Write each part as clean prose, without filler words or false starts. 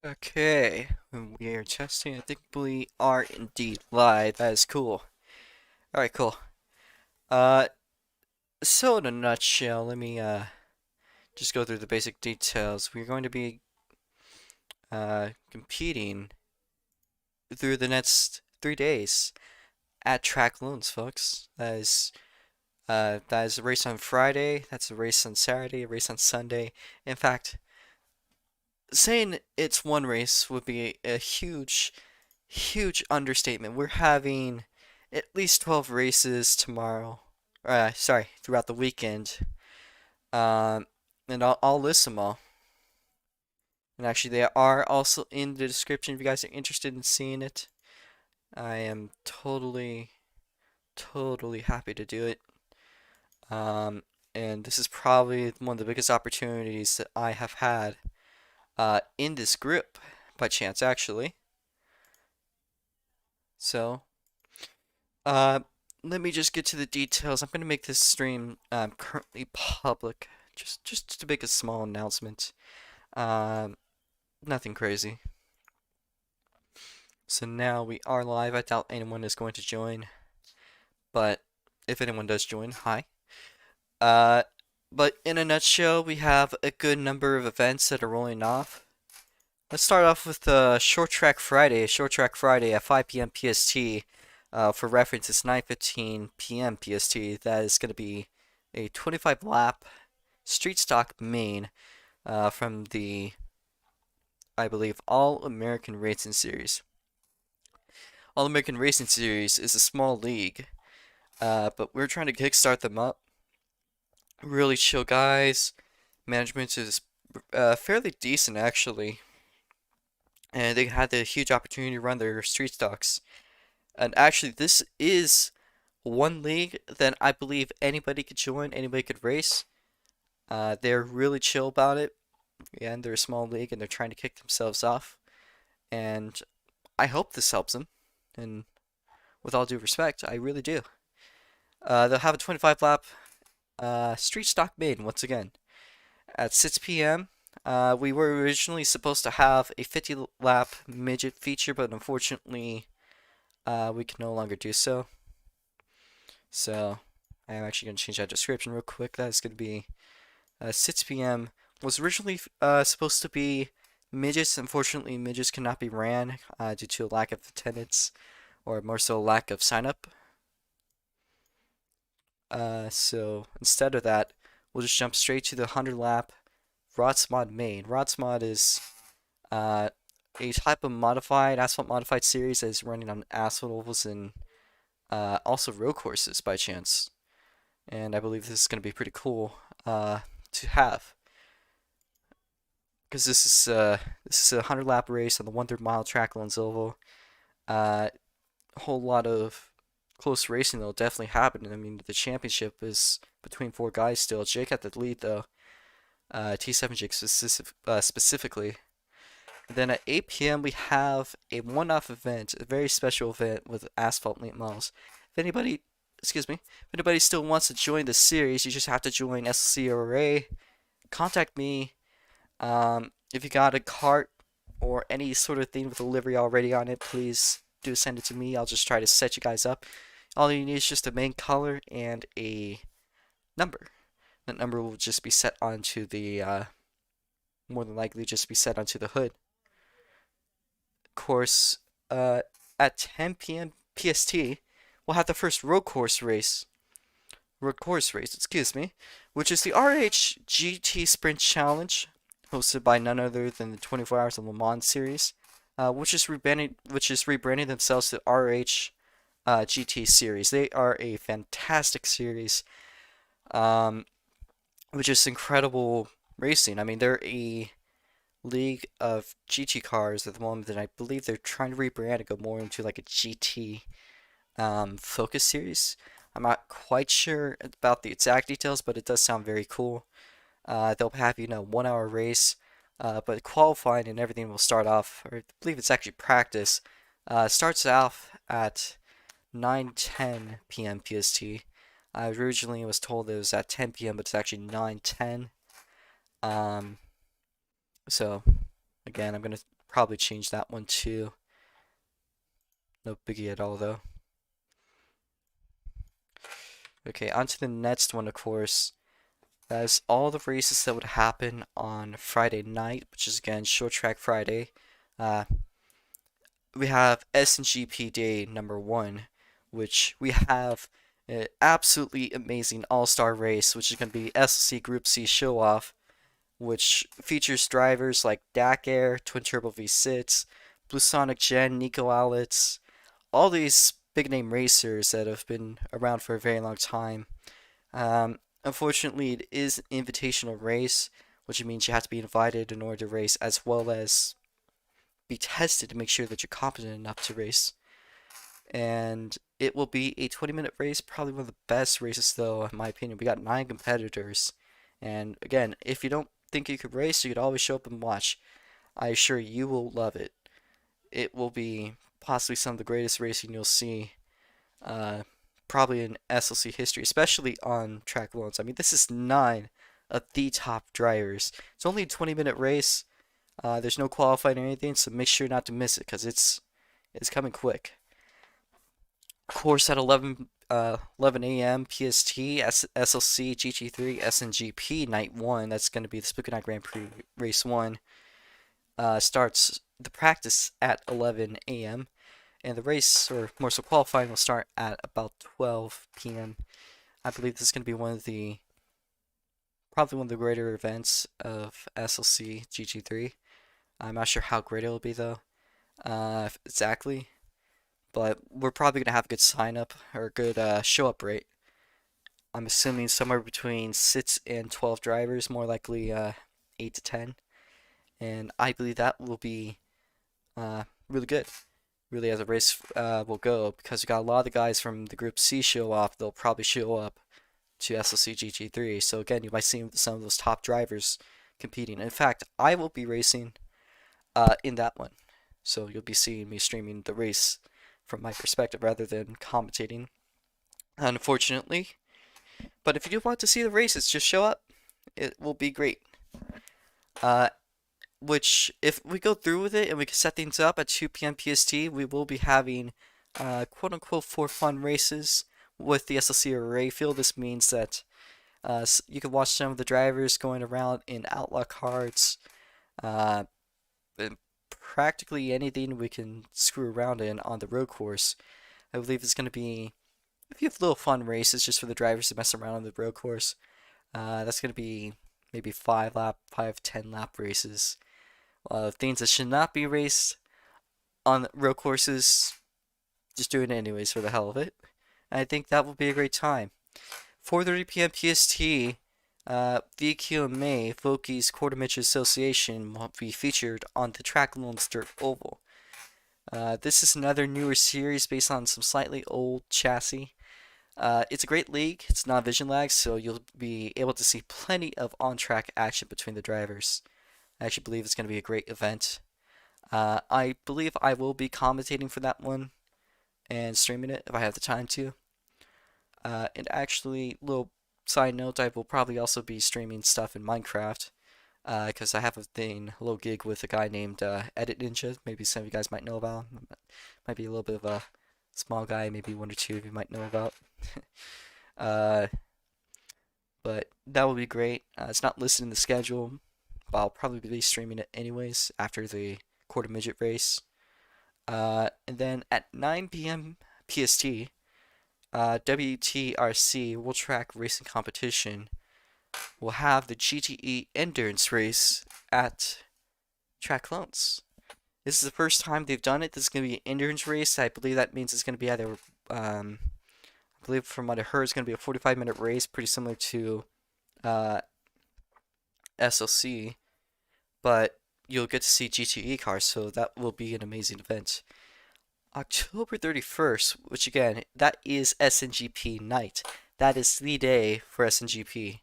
Okay, we are testing. I think we are indeed live. That is cool. Alright, cool. Uh, so in a nutshell, let me just go through the basic details. We're going to be competing through the next 3 days at Track Loans, folks. That is a race on Friday. That's a race on Saturday. A race on Sunday. In fact, saying it's one race would be a huge understatement. We're having at least 12 races tomorrow. Sorry, throughout the weekend. Um, and I'll list them all. And actually, they are also in the description if you guys are interested in seeing it. I am totally happy to do it. Um, and this is probably one of the biggest opportunities that I have had in this group, by chance, actually. So, Uh, let me just get to the details. I'm gonna make this stream currently public, just to make a small announcement. Um, Nothing crazy. So now we are live. I doubt anyone is going to join, but if anyone does join, hi. Uh, but in a nutshell, we have a good number of events that are rolling off. Let's start off with Short Track Friday. Short Track Friday at 5 p.m. PST. For reference, it's 9:15 p.m. PST. That is going to be a 25 lap street stock main from the, I believe, All American Racing Series. All American Racing Series is a small league, but we're trying to kickstart them up. Really chill guys. Management is fairly decent actually, and they had the huge opportunity to run their street stocks. And actually, this is one league that I believe anybody could join, anybody could race. They're really chill about it. And they're a small league and they're trying to kick themselves off. And I hope this helps them. And with all due respect, I really do. They'll have a 25 lap street stock maiden once again at 6 p.m. We were originally supposed to have a 50 lap midget feature, but unfortunately, we can no longer do so. So I am actually going to change that description real quick. That is going to be 6 p.m. Was originally supposed to be midgets. Unfortunately, midgets cannot be ran due to a lack of attendance, or more so, lack of sign up. So instead of that, we'll just jump straight to the 100 lap ROX Mod main. ROX Mod is a type of modified, asphalt modified series that is running on asphalt ovals and also road courses by chance. And I believe this is going to be pretty cool to have. Because this is a 100 lap race on the 1/3 mile track Lens Oval. A whole lot of close racing that'll definitely happen. I mean, the championship is between four guys still. Jake at the lead though. T7 Jake specifically. And then at 8 p.m. we have a one-off event, a very special event with Asphalt late models. If anybody, excuse me, if anybody still wants to join the series, you just have to join SLCORA. Contact me. If you got a cart or any sort of thing with a livery already on it, please do send it to me. I'll just try to set you guys up. All you need is just a main color and a number. That number will just be set onto the, more than likely just be set onto the hood. Of course, at 10 p.m. PST, we'll have the first road course race, excuse me, which is the RRH GT Sprint Challenge, hosted by none other than the 24 Hours of Le Mans series, which is rebranding themselves to RRH GT series. They are a fantastic series, which is incredible racing. I mean, they're a league of GT cars at the moment, and I believe they're trying to rebrand and go more into like a GT focus series. I'm not quite sure about the exact details, but it does sound very cool. They'll have, 1 hour race, but qualifying and everything will start off, or I believe it's actually practice, starts off at 9:10 p.m. PST. I originally was told it was at 10 p.m., but it's actually 9:10. So, again, I'm going to probably change that one too. No biggie at all though. Okay, on to the next one, of course. That's all the races that would happen on Friday night, which is again Short Track Friday. Uh, we have SNGP Day number 1, which we have an absolutely amazing all-star race, which is going to be SLC Group C Showoff, which features drivers like Dakar, Twin Turbo V6, Blue Sonic Gen, Nico Alex, all these big name racers that have been around for a very long time. Unfortunately, it is an invitational race, which means you have to be invited in order to race, as well as be tested to make sure that you're competent enough to race. And it will be a 20-minute race, probably one of the best races, though, in my opinion. We got 9 competitors. And again, if you don't think you could race, you could always show up and watch. I assure you will love it. It will be possibly some of the greatest racing you'll see, probably in SLC history, especially on track loans. I mean, this is 9 of the top drivers. It's only a 20-minute race. There's no qualifying or anything, so make sure not to miss it because it's coming quick. Of course, at 11 AM PST, SLC GT3 SNGP Night 1, that's going to be the Spooky Night Grand Prix Race 1, starts the practice at 11 AM, and the race, or more so qualifying, will start at about 12 PM. I believe this is going to be probably one of the greater events of SLC GT3. I'm not sure how great it will be though, exactly, but we're probably going to have a good sign up or a good show up rate. I'm assuming somewhere between 6 and 12 drivers, more likely 8 to 10, and I believe that will be really good, really, as a race will go, because we got a lot of the guys from the Group C Showoff. They'll probably show up to SLC GT3, so again, you might see some of those top drivers competing. In fact, I will be racing in that one, so you'll be seeing me streaming the race from my perspective rather than commentating, unfortunately. But if you do want to see the races, just show up. It will be great. Which, if we go through with it and we can set things up at 2 PM PST, we will be having quote-unquote for fun races with the SLC array field. This means that you can watch some of the drivers going around in outlaw carts, and practically anything we can screw around in on the road course. I believe it's going to be a few little fun races just for the drivers to mess around on the road course. That's going to be maybe 10 lap races. Things that should not be raced on road courses, just doing it anyways for the hell of it. And I think that will be a great time. 4:30 PM PST, VQMA, Voki's Quarter Midget Association, will be featured on the Track Loans Dirt Oval. This is another newer series based on some slightly old chassis. It's a great league. It's not vision lag, so you'll be able to see plenty of on-track action between the drivers. I actually believe it's going to be a great event. I believe I will be commentating for that one and streaming it if I have the time to. And actually, little side note, I will probably also be streaming stuff in Minecraft, because I have a little gig with a guy named Edit Ninja. Maybe some of you guys might know about him. Might be a little bit of a small guy, maybe one or two of you might know about. But that will be great. It's not listed in the schedule, but I'll probably be streaming it anyways after the quarter midget race. And then at 9 PM PST, WTRC World Track Racing Competition will have the GTE Endurance race at Track Loans. This is the first time they've done it. This is going to be an endurance race. I believe that means it's going to be either, I believe from what I heard, it's going to be a 45-minute race, pretty similar to SLC, but you'll get to see GTE cars, so that will be an amazing event. October 31st, which again, that is SNGP night. That is the day for SNGP.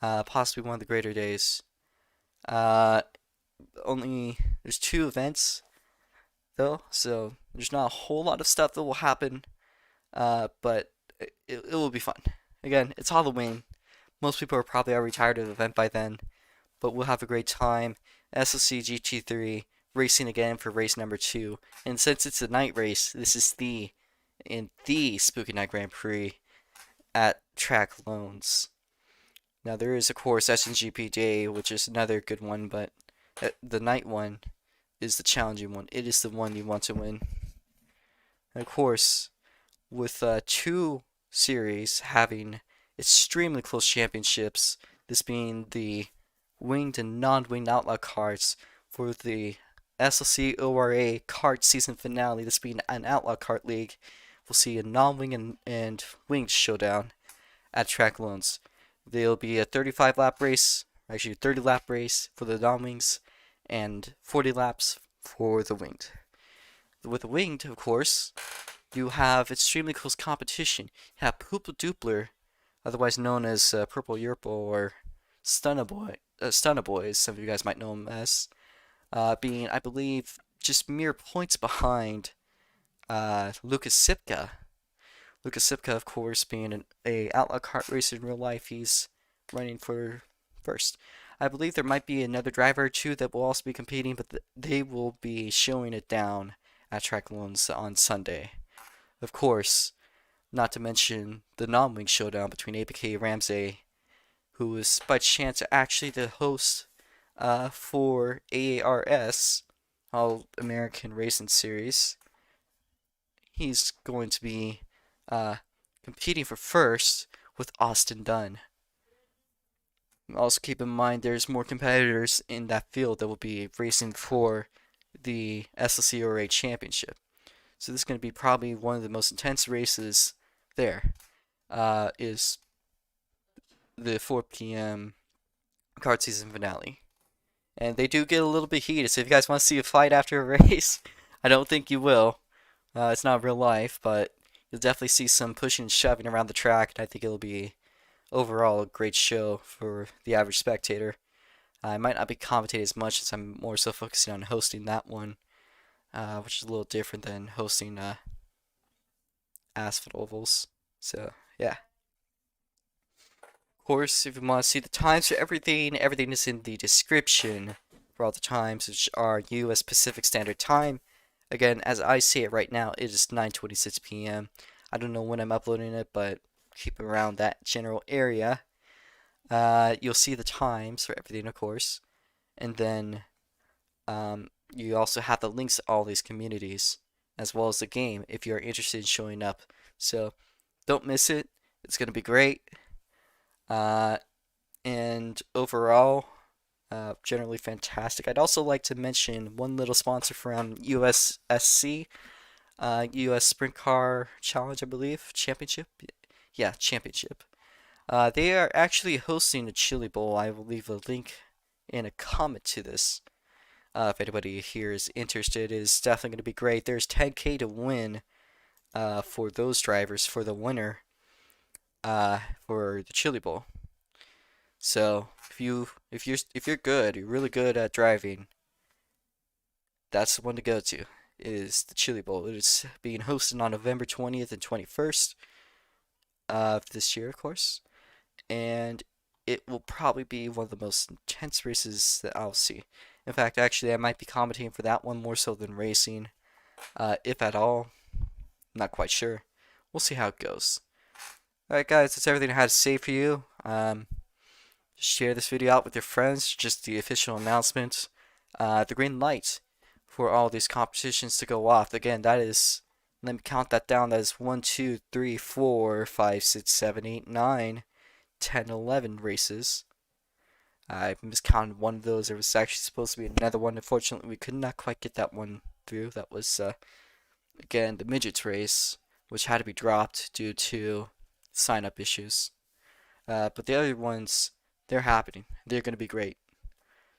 Possibly one of the greater days. There's 2 events, though, so there's not a whole lot of stuff that will happen, but it will be fun. Again, it's Halloween. Most people are probably already tired of the event by then, but we'll have a great time. SLC GT3 racing again for race number 2. And since it's a night race, this is the Spooky Night Grand Prix at Track Loans. Now there is of course SNGP Day, which is another good one, but the night one is the challenging one. It is the one you want to win. And of course, with 2 series having extremely close championships, this being the winged and non-winged outlaw karts for the SLCORA Kart season finale, this being an outlaw kart league, we'll see a non-wing and winged showdown at Track Loans. There'll be a 35 lap race, actually 30 lap race for the non-wings, and 40 laps for the winged. With the winged, of course, you have extremely close competition. You have Poople Doopler, otherwise known as Purple Yerple or Stunnaboy, as some of you guys might know him as, being, I believe, just mere points behind Lucas Sipka. Lucas Sipka, of course, being a outlaw kart racer in real life, he's running for first. I believe there might be another driver or two that will also be competing, but they will be showing it down at Track Loans on Sunday. Of course, not to mention the non-wing showdown between ABK Ramsey, who is by chance actually the host for AARS, All American Racing Series. He's going to be competing for first with Austin Dunn. Also keep in mind there's more competitors in that field that will be racing for the SLCORA Championship. So this is going to be probably one of the most intense races there. Is the 4 p.m. kart season finale. And they do get a little bit heated, so if you guys want to see a fight after a race, I don't think you will. It's not real life, but you'll definitely see some pushing and shoving around the track, and I think it'll be overall a great show for the average spectator. I might not be commentating as much as I'm more so focusing on hosting that one, which is a little different than hosting Asphalt ovals. So, yeah. Of course, if you want to see the times for everything is in the description for all the times, which are US Pacific Standard Time. Again, as I see it right now, it is 9:26 p.m. I don't know when I'm uploading it, but keep around that general area. You'll see the times for everything, of course. And then you also have the links to all these communities, as well as the game, if you're interested in showing up. So, don't miss it. It's going to be great. And overall, generally fantastic. I'd also like to mention one little sponsor from USSC, US Sprint Car Challenge, I believe, Championship. Yeah, Championship. They are actually hosting a Chili Bowl. I will leave a link in a comment to this. If anybody here is interested, it is definitely going to be great. There's 10K to win for those drivers for the winner for the Chili Bowl. So if you're good, you're really good at driving, that's the one to go to. It is the Chili Bowl. It is being hosted on November 20th and 21st of this year, of course, and it will probably be one of the most intense races that I'll see. In fact, actually, I might be commentating for that one more so than racing, if at all. I'm not quite sure. We'll see how it goes. Alright guys, that's everything I had to say for you. Share this video out with your friends, just the official announcement. The green light for all these competitions to go off. Again, that is, let me count that down, that is 1, 2, 3, 4, 5, 6, 7, 8, 9, 10, 11 races. I miscounted one of those. There was actually supposed to be another one. Unfortunately, we could not quite get that one through. That was, again, the midgets race, which had to be dropped due to sign-up issues. But the other ones, they're happening. They're going to be great.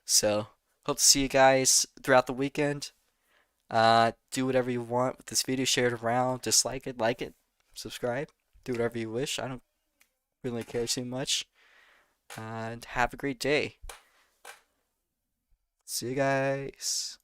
So, hope to see you guys throughout the weekend. Do whatever you want with this video. Share it around. Dislike it, like it, subscribe. Do whatever you wish. I don't really care too much. And have a great day. See you guys.